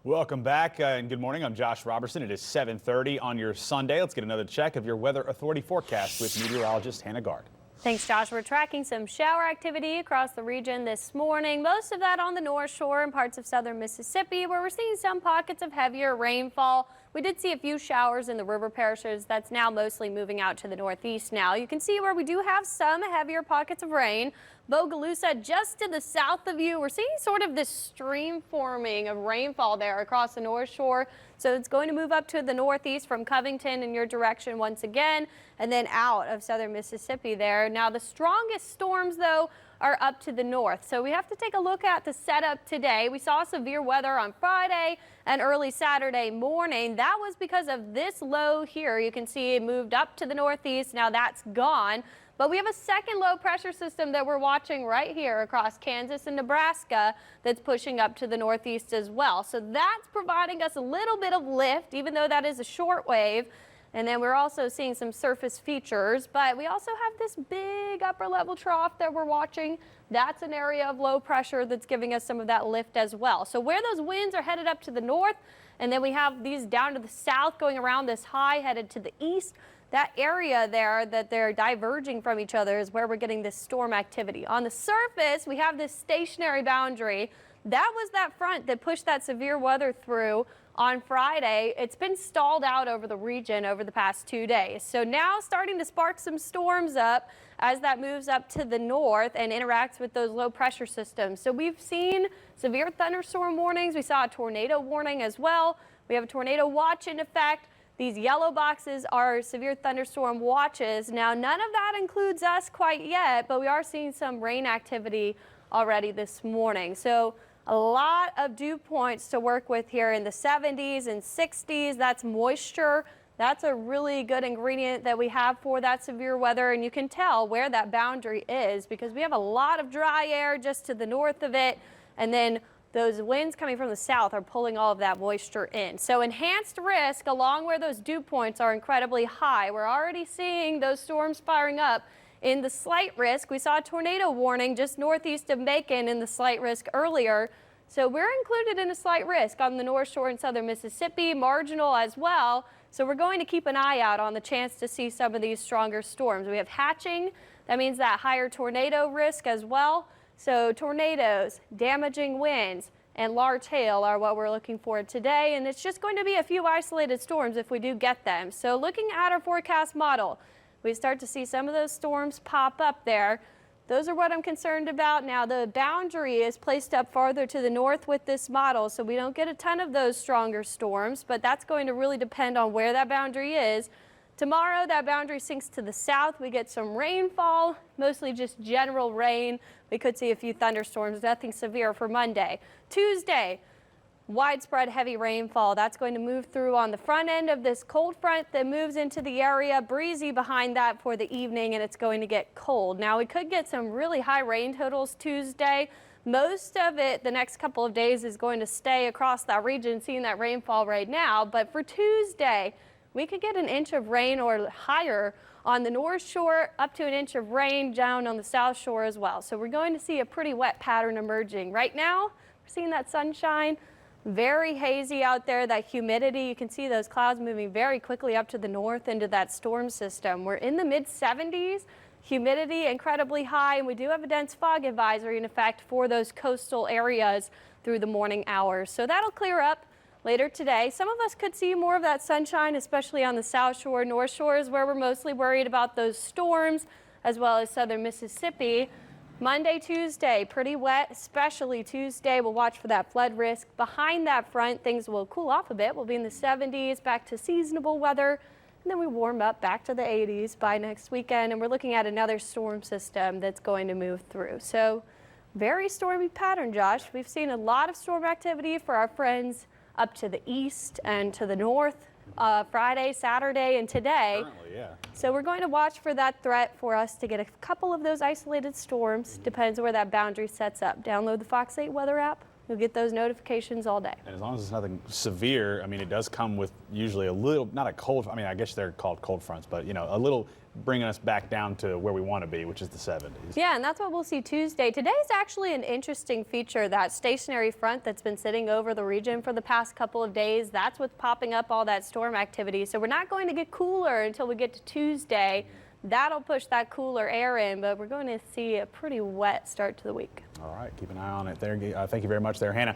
Welcome back and good morning. I'm Josh Robertson. It is 7:30 on your Sunday. Let's get another check of your Weather Authority forecast with meteorologist Hannah Gard. Thanks, Josh. We're tracking some shower activity across the region this morning. Most of that on the North Shore and parts of southern Mississippi, where we're seeing some pockets of heavier rainfall. We did see a few showers in the river parishes. That's now mostly moving out to the northeast now. You can see where we do have some heavier pockets of rain. Bogalusa, just to the south of you, we're seeing sort of this stream forming of rainfall there across the North Shore. So it's going to move up to the northeast from Covington in your direction once again, and then out of southern Mississippi there. Now the strongest storms, though, are up to the north. So we have to take a look at the setup today. We saw severe weather on Friday and early Saturday morning. That was because of this low here. You can see it moved up to the northeast. Now that's gone. But we have a second low pressure system that we're watching right here across Kansas and Nebraska that's pushing up to the northeast as well. So that's providing us a little bit of lift, even though that is a short wave. And then we're also seeing some surface features, but we also have this big upper level trough that we're watching. That's an area of low pressure that's giving us some of that lift as well. So where those winds are headed up to the north, and then we have these down to the south going around this high headed to the east, that area there that they're diverging from each other is where we're getting this storm activity. On the surface, we have this stationary boundary. That was that front that pushed that severe weather through on Friday. It's been stalled out over the region over the past 2 days. So now starting to spark some storms up as that moves up to the north and interacts with those low pressure systems. So we've seen severe thunderstorm warnings. We saw a tornado warning as well. We have a tornado watch in effect. These yellow boxes are severe thunderstorm watches. Now, none of that includes us quite yet, but we are seeing some rain activity already this morning. So a lot of dew points to work with here in the 70s and 60s. That's moisture. That's a really good ingredient that we have for that severe weather. And you can tell where that boundary is because we have a lot of dry air just to the north of it. And then those winds coming from the south are pulling all of that moisture in. So enhanced risk along where those dew points are incredibly high. We're already seeing those storms firing up. In the slight risk, we saw a tornado warning just northeast of Macon in the slight risk earlier. So we're included in a slight risk on the North Shore in southern Mississippi, marginal as well. So we're going to keep an eye out on the chance to see some of these stronger storms. We have hatching. That means that higher tornado risk as well. So tornadoes, damaging winds, and large hail are what we're looking for today. And it's just going to be a few isolated storms if we do get them. So looking at our forecast model, we start to see some of those storms pop up there. Those are what I'm concerned about. Now the boundary is placed up farther to the north with this model, so we don't get a ton of those stronger storms, but that's going to really depend on where that boundary is. Tomorrow, that boundary sinks to the south. We get some rainfall, mostly just general rain. We could see a few thunderstorms, nothing severe for Monday. Tuesday, widespread heavy rainfall. That's going to move through on the front end of this cold front that moves into the area, breezy behind that for the evening, and it's going to get cold. Now, we could get some really high rain totals Tuesday. Most of it the next couple of days is going to stay across that region, seeing that rainfall right now. But for Tuesday, we could get an inch of rain or higher on the North Shore, up to an inch of rain down on the South Shore as well. So we're going to see a pretty wet pattern emerging. Right now, we're seeing that sunshine, very hazy out there, that humidity. You can see those clouds moving very quickly up to the north into that storm system. We're in the mid 70s, humidity incredibly high, and we do have a dense fog advisory in effect for those coastal areas through the morning hours. So that'll clear up later today. Some of us could see more of that sunshine, especially on the South Shore. North Shore is where we're mostly worried about those storms, as well as southern Mississippi. Monday, Tuesday, pretty wet, especially Tuesday. We'll watch for that flood risk. Behind that front, things will cool off a bit. We'll be in the 70s, back to seasonable weather, and then we warm up back to the 80s by next weekend, and we're looking at another storm system that's going to move through. So very stormy pattern, Josh. We've seen a lot of storm activity for our friends up to the east and to the north Friday, Saturday, and today. Currently, yeah. So we're going to watch for that threat for us to get a couple of those isolated storms. Depends where that boundary sets up. Download the Fox 8 weather app You'll get those notifications all day. And as long as it's nothing severe, I mean, it does come with usually a little, not a cold, I mean, I guess they're called cold fronts, but, you know, a little bringing us back down to where we want to be, which is the 70s. Yeah, and that's what we'll see Tuesday. Today is actually an interesting feature, that stationary front that's been sitting over the region for the past couple of days. That's what's popping up all that storm activity. So we're not going to get cooler until we get to Tuesday. That'll push that cooler air in, but we're going to see a pretty wet start to the week. All right, keep an eye on it there. Thank you very much there, Hannah.